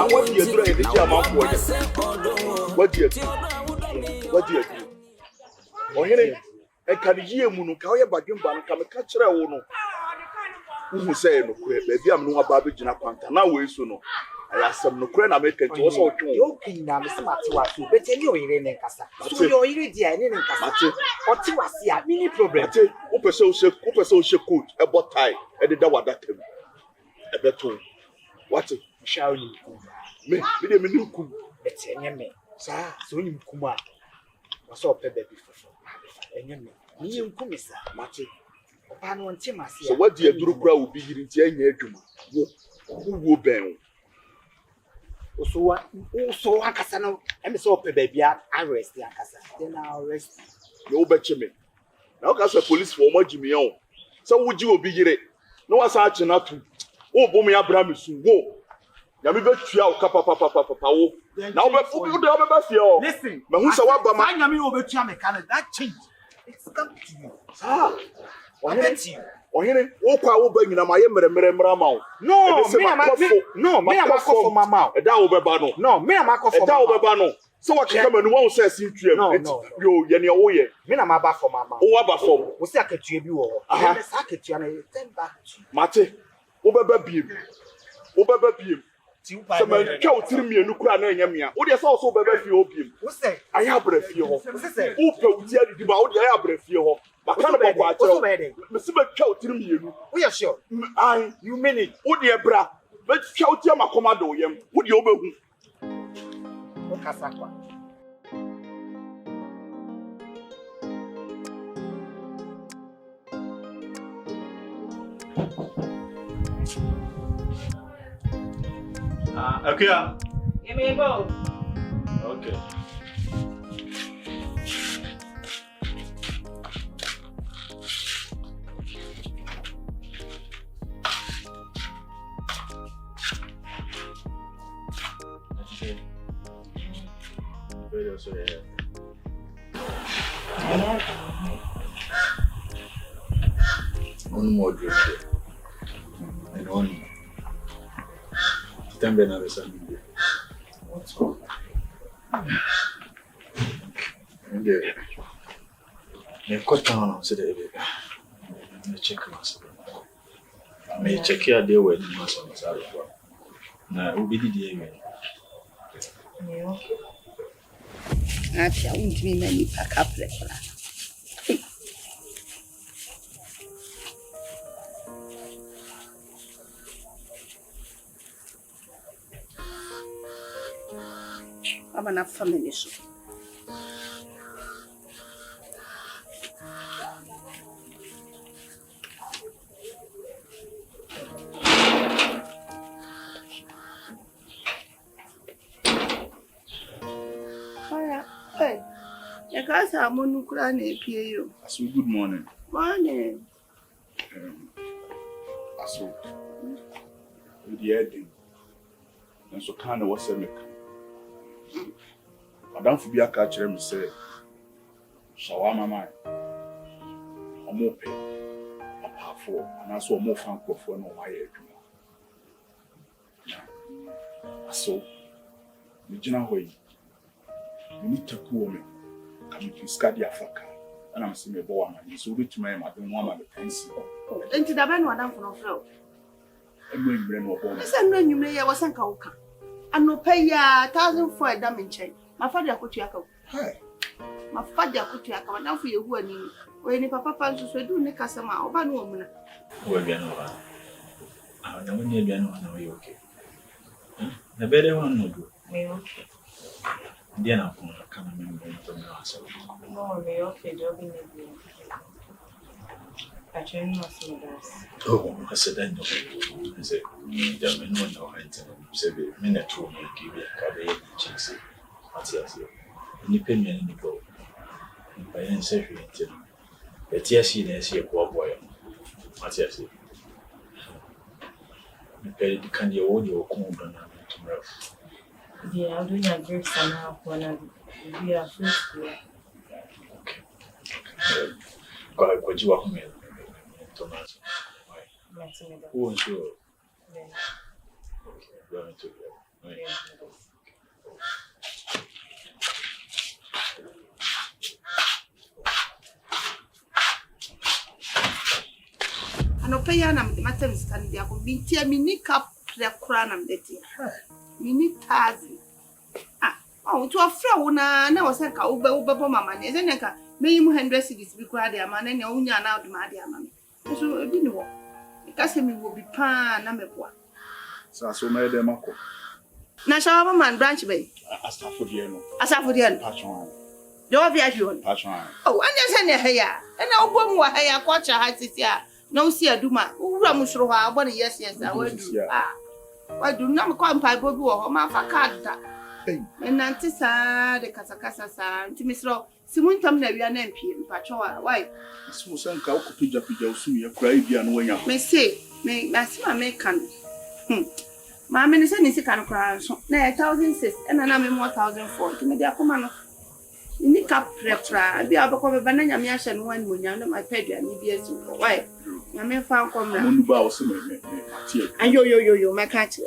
Now what do you do in the Gyamfuaa? What do you do? What do you do? Oh, here, I can hear Munu Kaya Bagimban come catch her own. Who say no, baby, I'm no Baby Jinapanta. Now we soon. I asked some no crane American to us all. Yoking now, Mr. Matiwa, but tell you in Casa. So you're in Casa. What you was here, mini problem. Upper social coat, a bot tie, and the Dawa that him. A better. What shall you? Me, you could. It's a me, sir. So you kuma was all baby before. And you come, sir. Mati. So what do you do? Will be in Juma. Who will bang? So I can and so baby, I rest the Acasa. Then I'll rest. No bet me. Now, cast a police for my Jimmy on. So would you be here? No one's actually not to. Oh, Bomi Abraham is whoa. Yami bet you out, papa. Now, but you listen, but who's a wabba? I am over Canada. That change. It's come to you. Ah, I bet you. Or here, oh, I bring in my mouth. No, me, I'm a cough for my mouth. A dow no, me, I'm a cough for Bano. So what can come and one says you to you, Yenny, me, I'm a bath for my mouth. Oh, about for what's that to you? I have a sacket and I send back to Mate, Oba Beam. Some cow to me and Ukraine. What is also baby opium? What's that? I have breath for you. Who put the about the air breath for you? But can't about Mr. Cow to me. We are sure. You mean it. Oh, dear bra. Let's shout him a commando. Would you open? Casaqua. Akua. Give me a bowl. Okay. One more drink and one. Then another Sunday. What's wrong? And they cut down on today. I check myself. I may check here there when you must on Serwaa. Now, who did it? Acha unti mimi paka prepara. Aba na family so. Hey, you guys are Amonu kura na epie yo. Aso, good morning. Morning. Aso, with the heading. And so kind of what's a make. Madam Fubia catch them say, Shawarma man. A more pay. A powerful, and also a more fan for no wire. Aso, the general way. You need to call me. Come to study Africa. And I'm seeing a boy, and so rich man, I don't want my pencil. Enti da ba no adam for no flow. I'm going to bring no bomb. Say no nyumre ya wasanka woka. Anopa ya 1004 da me nchen. Ma fa dia kotu aka. Hi. Ma fa dia kotu aka. Madam for yehu ani. We ni papa pa nso so du ne kasama oba no omuna. Wo bia no ba. Ah, na woni bia no na we okay. Na bere won no do. Me okay. Dia na ko kama member to me aso. No, me okay, do be ne bi. Actually, no das. Oh, I said I know. I said, "There may no know anything." Say, "Me na true me give you kabe chicks." What's yes? Ni pe me ni go. Ni pa yen say hwe nti. But yes, he na say ko boy. What's yes? Ni pe di kan ye wo di okun do na tomorrow. Yeah, I'm doing a great now when we are first. Okay. Kwa jiwa ko me. Tomato. Why? Who is sure? Okay, going to Ano pay na matem stand dia ko binti mini cup rekura na mdeti. Mini tazi. To a fro na was ka ube mama ne ze nka me mu 100 cedis bi kura de ama na ne onya na oduma de ama me. So ebi ni wo. Ka se mi wo bi pa na meboa. So na de mako. Na shawa man branch bay. Asafodie no. Patron. Do via you. Patron. Oh, anya se ne heya. Na obo mu wa heya kwa cha ha sisi a. No see aduma. Ura mu soro ha bo ne yes I will do. Wa do na me kwa mpa bo bi wo ho ma fa card da. Nanti sa de kasa sa nti misro simuntam na wia na mpie mpacho why so sanka wo kopija usumi ya kura bia no wanya me say me asima me kan ma me ne se ni sika no kura so na 1006 na me 1004 nti me dia koma no ni ka prepra bia abako be bana nyame ahye no wan monya na ma pedua ni bia si why nyame fa nkomra Amonu ba wo se me atie ayo me ka chi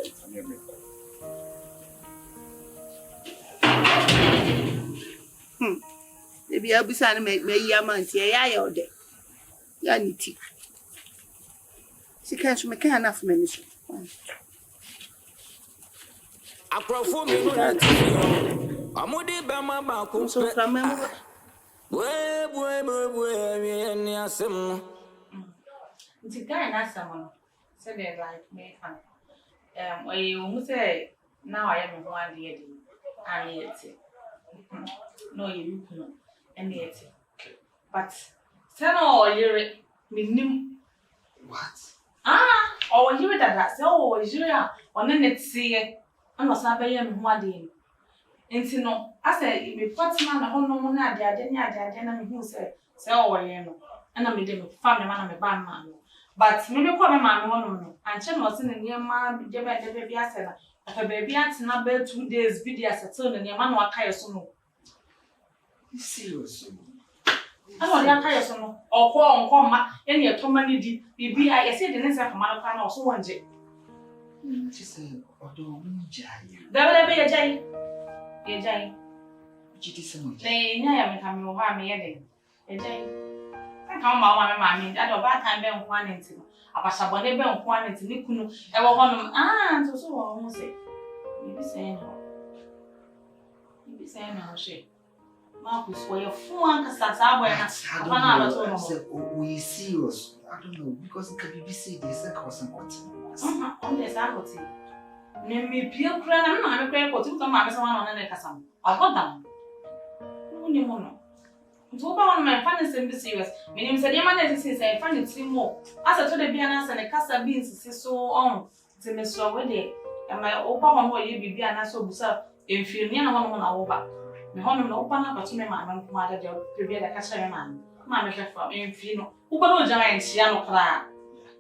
Ebi abusa na me ya manti ya ode. Ya niti. Sika so me kan na fuma ni so. Akrofo mi no na ti. Amudi be ma ba ko. So from me. We ni asem. Nti guy na asem no. Say they like me kan. We mu say na wa ya me ho ade ye di. Ani eti. No you know. But say no yere minim What? Or you that say oh Nigeria on net see and was abe ye me ho ade nti no I say me partner na ho no na ade na me hu say oh ye no na me dey me family man na me ban man no but me be call me man ho no anche no se ne ma je be bi ase na afa be bi atena be 2 days bi dey settle ne ma no aka ye so no. Serious. I don't know how you know. Or call on comma, any automobile be I said the next man can also want it. She said, although we jay. There will be a jay. A jay. They never come over me again. A jay. I come my mammy, that of that time been one into a passabone been one into Nikunu, ever one so almost say. You be saying, no, she. Marcus, where your phone can start we serious. I don't know because it can be said there's a cause and what. On the Saturday. Name me Pio Cran, I'm a great what you come on the Cassam. I got them. Only one. To about my funny simple serious. My name said, Yaman is I find it 3 more. As I told the Bianas and the Cassa beans is so on. To Miss Weddy, and my open one will be Biana so busa if you near one over. Me hono no opa na me ma no kuma da de prepare da ka chere ma me hwefa emfi no uba no jama enchia no kra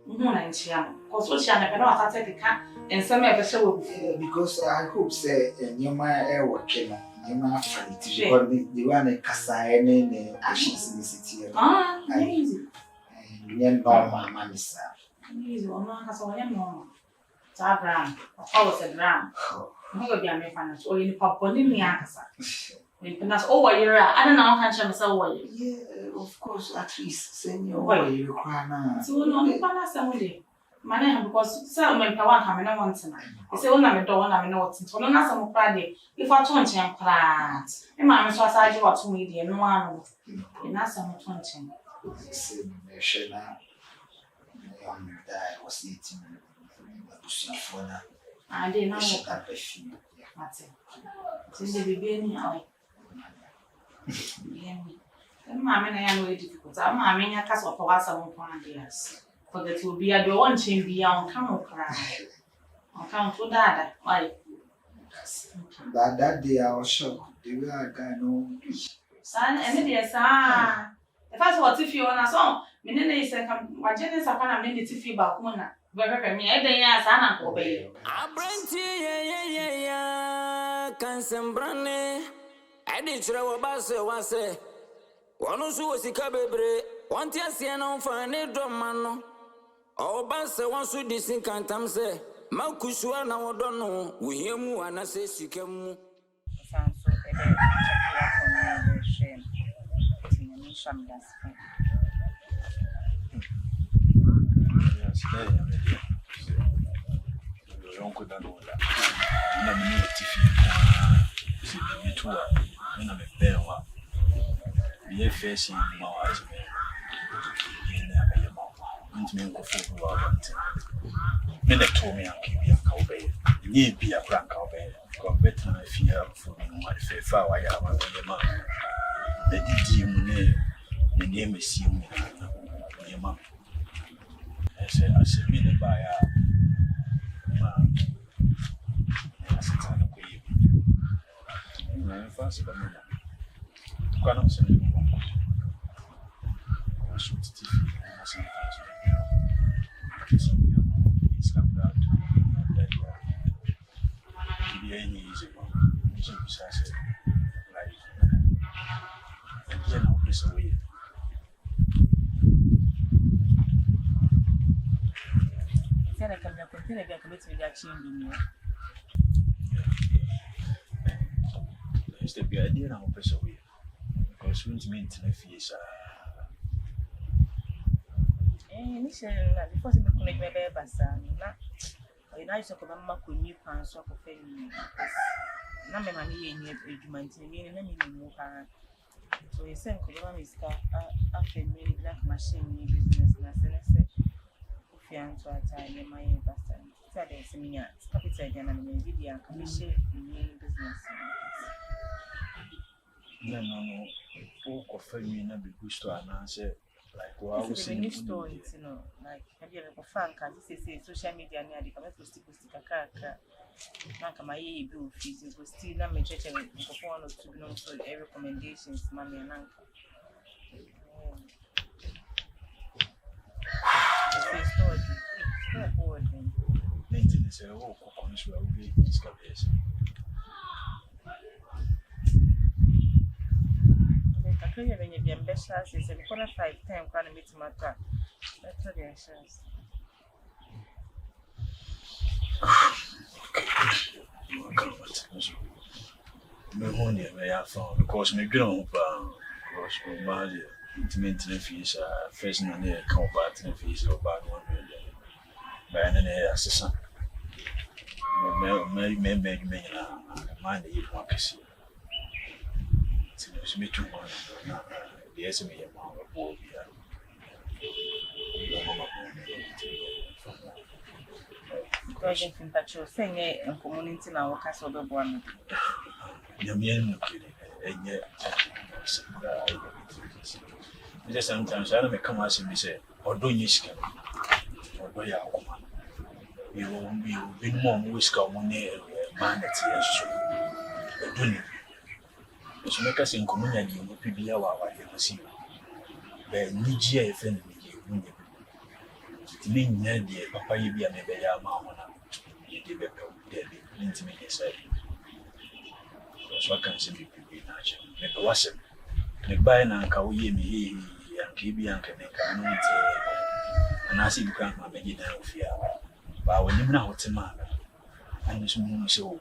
hu na enchia no ko so chia na pe no atate dika ensem e be hye wo because I hope say nyoma e work no nyoma fanity because the one kasa ne actions in the city easy normal man is easy o ma kasa o normal ta brand o se brand mo go bia me finance o ni papa ni mi akasa we panas over here I don't know how can say over here yeah of course at least senior over here kwana so no me panas am dey mane because say me pa wan ha me no want na e say wona me do wona me no want so no na some pra dey if I to nchen pra e ma me so asaje wa to me dey no anu e na some to nchen say me she na me die was eating busi fona I didn't know that perfume. Since the baby, I Mamma, I am very difficult. I'm a cast of us among years. For that will be a door and chain beyond camel cry. On count to that. Why? But that day I was shocked. They were a guy no. Son, and yes, if I was if you on a song, Minnie said, my genius upon a minute if you back one. Very me, I didn't ask obey. I bring ya, can some brandy. I did throw a bass, one say. One who was a cababre, one tear see an unfunny drum man. Oh, bass, one should this in cantam say. Makusua na wodono wuhemu anase sikemu. Sanso ebe chekia for me shame. Tinye shamdas. Yes, don't go down all that. I'm not TV. See me too. I'm a bear. Be a face in my eyes. Into me go for who I want. Men told me I'll keep you a cowbay. Need be a crank cowbay. Come better if you have for me. My fair foul, I am a man. The name is you, your mum. I said, me the buyer. I said, I'm not going to be fast, but I cannot send you one. I shoot TV and sometimes it's come down to that. Any easy one. Besides, like, again, I'll be so weird. I can continue to commit with that change. It's the idea now, away because we mean to the fees. Initially, before the connect my basa, I used to come back with new pants of a family. Now, my money in your maintain, and then move her. So, he sent Colonist after many black machine business, and I said, if you answer a time, my basta. Saturday, seminar, capital again, and Vivian, commission business. No, folk of family not be good to answer. Like, what I was saying, you know, like, have you ever found social media near the commercial stick a car? Nanka my blue fees was still not my church and one or two known for recommendations, Mammy and Uncle. Maintenance a whole coconut will be excavation. I tell you when you be ambitious, it's a quarter 5 time meet my car. That's what the assurance. Because my grown because my maintenance fees are first and then come back to the fees of about 1 million. By an assistant. May mind the democracy. It's me too much. The SME amount of board here. Project in Pacho saying a community now, Castle of one. Yamian, and yet, just sometimes I don't come as me say, or do you scam, or do you Akua? You will be more whisker money, man, that's yes, true. So make us in community, you will be our see. But Nigia, if any, you mean, dear Papa, you be a maybe a mamma. You did a intimate side. So I can see people be natural. Make a wasp. Make by an uncle, me, and Kibian can make a note. And I see you can't make it down with you. But when you know what's a man, and this moon so.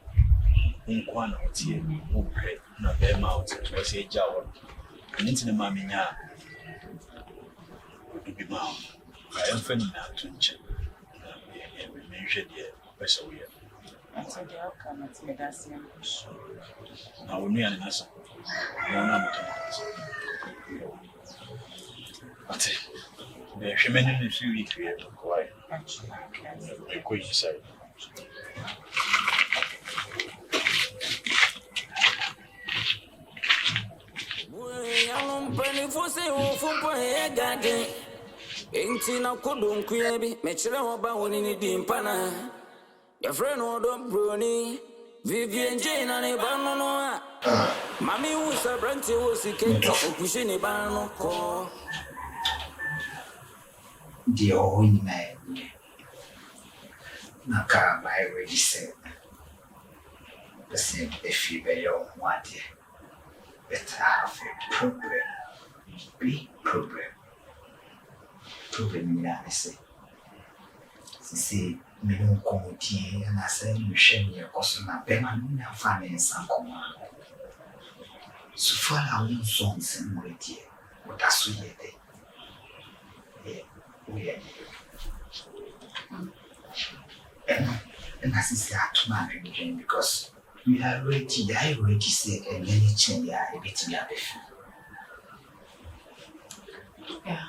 One or two, who pray, not their mouths, to say Jaw, and into the mammy now. Would be mouth. I am funny now to check. We mentioned here, best away. That's a deal, come at me, that's him. Now, when we are an answer, no number. But there are many in 3 weeks here, quiet. A quick side. Ain't na kodon kuyebi mechire oba woni ni dimpana your friend odom broni Vivian Jane ne bano no a mami wu sabrante wo siketi okushi ne bano ko the own man. Naka, I already said the same if you be your one, but I have a problem, big problem. Problem in that, I say, minimum committee, and I said, you share me a customer, Beman, and finance and command. So far, I won't songs and more dear. What that's so we and as I say, I to marry again because we are ready. I already say a many change. I a bit me. Yeah.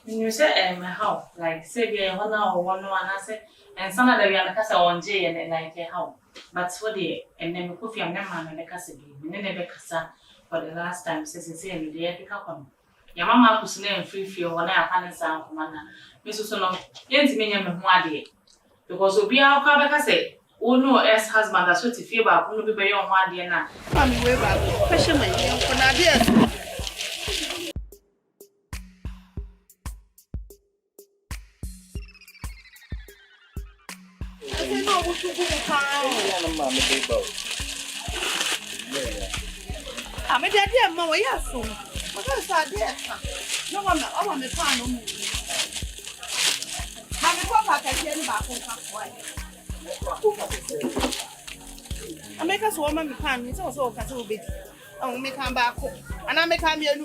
You say, how? Like, say, we are 1 hour, 1 hour, and I say, and some of the young casa on J and like how. But for the and then we could feel them and the casa and then the casa for the last time, says, say, and the epic come. Your mamma was named free feel when I find a sound for manna. Mrs. Solomon, yet me and my day. Because we are Cabaka say, oh no, as husband, that's what you feel about, won't be beyond 1 day now. I'm way back. Question my young for Nadia. I'm a daddy, my way. What else are there? No one, I want to find no more. I'm a papa, I can't back home. I make us woman with pan, it's also a cattle bit. I will make come back home, and I make come here.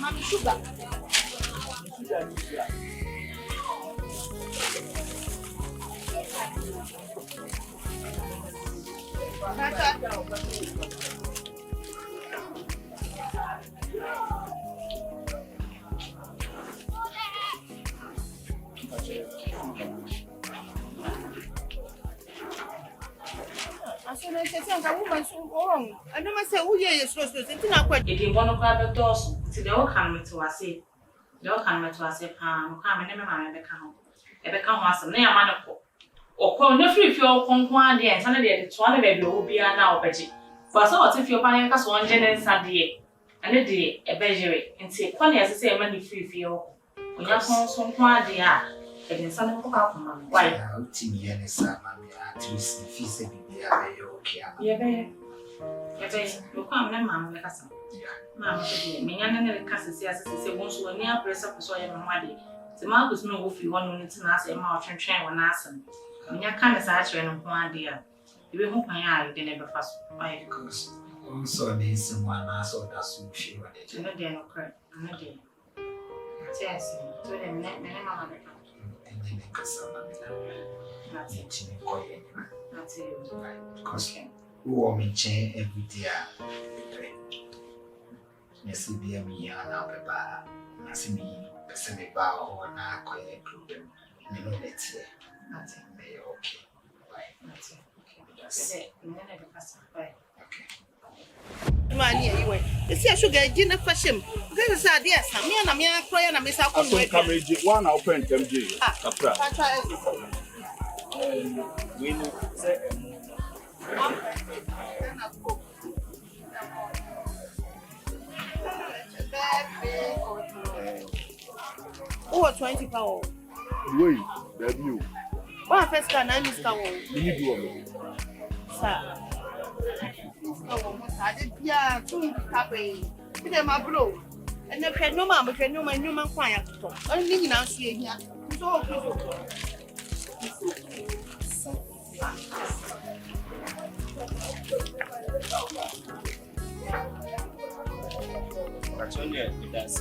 Mommy, sugar. I said, a woman so wrong. I don't say, oh, yes, it's not quite. If you want to grab a doors, to the old camera to us, say, the old camera to us, come and never mind the count. A become was a near man or call no free if you're conquering the and Sunday at the 12 baby will be an hour, Betty. But so if you're buying us 1 general Sunday and a day, a beggary, and say, funny as I say, money free for you. When you're some quantity, and in some cook out from why, Timmy and his son, at least if he said, okay. You come, Mamma, like us. Mamma, me and the cousin says, once you were near press up so I am ready. The Marcus know if you want to ask a mouth and train one answer. When you can't answer and 1 dear. You will hope my eye, they never fast by the course. Also, there's someone I saw that's who she wanted to know. They are correct. I'm not dear. Yes, to the net, mamma. And then they can sell that's it. That's it. Because who want me change every day? Yes, be a me and I'll be bad. I see me, person me bow or not quite problem. You know, let's say, that's it. May okay. Bye. That's it. Okay. That's it. Bye. Okay. Money anyway. It's a sugar dinner for him. This is idea. Me and I'm here crying. I'm Miss Akua. Come one I'll print them. We know. Oh, 20 pounds. Wait, that you. One first can I miss that one? You do. Sir. I did, yeah, 2 happy. My bro. And the head no man, but no man, no man quiet. Only now see here. So,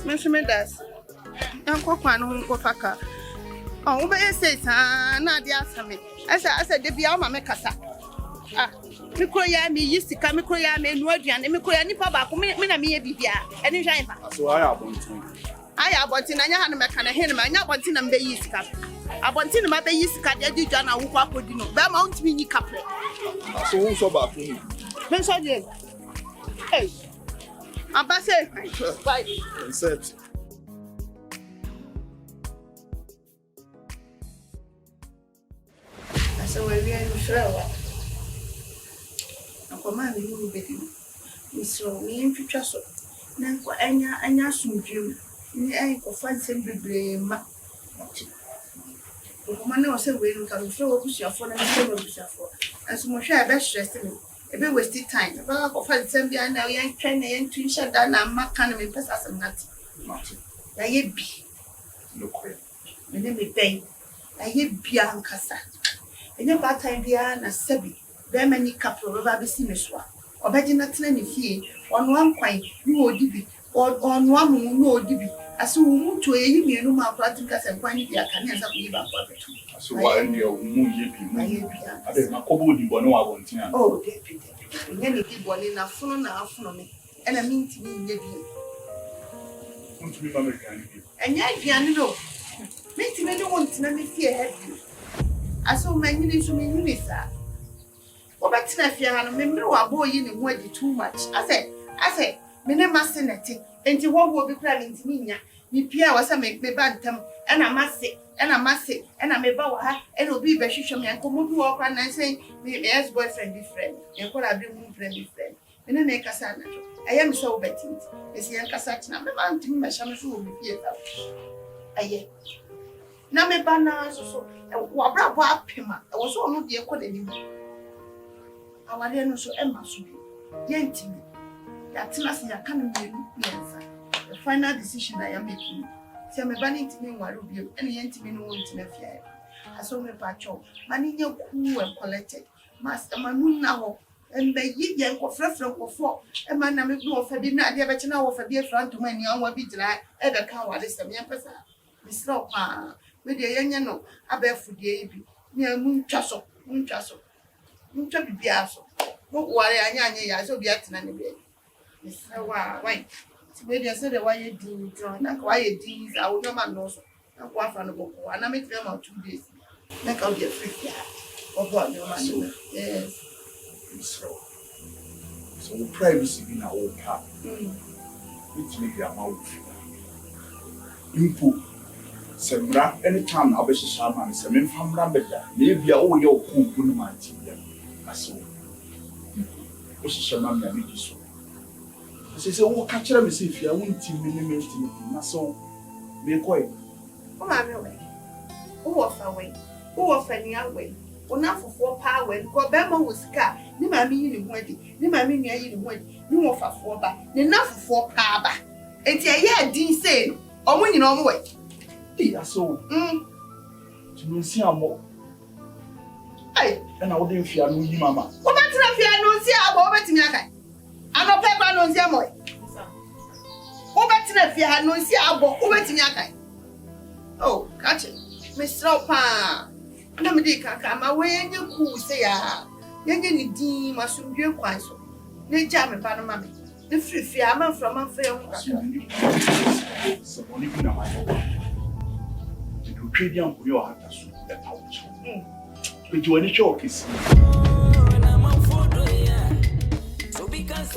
measurement does. Uncle Quan, Faka. Oh, but it says, not the answer me. I said, the Biama Mecasa. Ah, Mikoya me used to come, Mikoya me, Nordian, and Mikoya Nipa, Mina me, Bibia, and Jaiva. So I have one. I have one thing, I had a mechanic, I not want to be used to. I want to my baby, Scadi, Jana, who would you know, Bamount me, couple. So who's about me? Hey, I'm back. Bye. Set. I said, well, we are in Serwaa. I'm commanding you, baby. Miss Romy in future. So, now for any soon, you ain't for fancy blame. Woman was a way to come through your phone and show for. As much as I best stress me. A bit wasted time. About of her Zambia now, young training to shut down and mark kind of impress as a nut. Nothing. I be. Look where. My name is Bay. I hear Biancasa. And your bad time, Biana Sebi. There many couple of Abby Simiswa. Or better not any fee. On one point, no dibby. Or on one moon, no dibby. As you move to a union, no more practicals and find the Acanians of Liba. So why are you moving? I hear I think my couple di bono I want to. Oh, deputy. And then it did one in a phone now from me. And I mean to me, Vivian. Want to be American. And yet, Piano. Make me don't want to let me fear heavy. I saw my minutes to me, Unisa. Oh, but if you are a member of a boy in the word too much. I said, me never seen a thing. And you will be planning to me. Me Pia was a make me bantam, and I must say, and I may bow her, and will be Bashisham and come to walk and I say, me as boyfriend be friend, and what I bring friend be friend. And then make a son. I am so betting. It's young Cassatna, my man to me, my shaman will be here. Aye. Now me banana so wabra wa pema. I was all no dear code anymore. Our no so Emma should be. Yentimi. That last year can't be answer. The final decision I am making. See, I'm banning to me one review, and yentimi no one to fear. I saw me patcho, money cool and collected. Master Manu now, and by ye young of reference for 4. A man I make no for dinner, dear, but now for dear friend to my young will be dry, and a cow, what is the young person? Miss Lopa, with the young no, I bear for the AB, near Moon Chasso, Moon Biasso. What worry I so be acting any way. Miss Serwaa, wait. Maybe I said why you do draw, not why you do, I would not know. Not one from the book, and I make them out 2 days. Make out your free of what your man. Yes. So privacy in our own car. Which make your mouth. Input. Semra anytime I be shaman, semen from Rambeda, maybe all your cool man. I saw. What's shaman and me so? I say, oh, catch them if you won't team me, so be quiet. Oh, I'm away. Who off away? Who off any away? Or not for 4 power, go Bama was car, ni mammy in wedding, ni mammy near you wedding, you offer 4 bar, enough for 4 power. And yeah, Dean say, or when you know way. I saw. To see a more. Aye, and I wouldn't fear no mamma. What about if you don't see our over to me? I'm not pepper on the amoy. What about if you had no see our book over to me? Oh, catch it, Miss Ropa. Nobody can come away and you cool say, you're getting deem as soon you quite so. They jam and Panama. The free fireman from a fair. So only in my home. You trade young for your heart as soon as pouch. But you any choke is. So because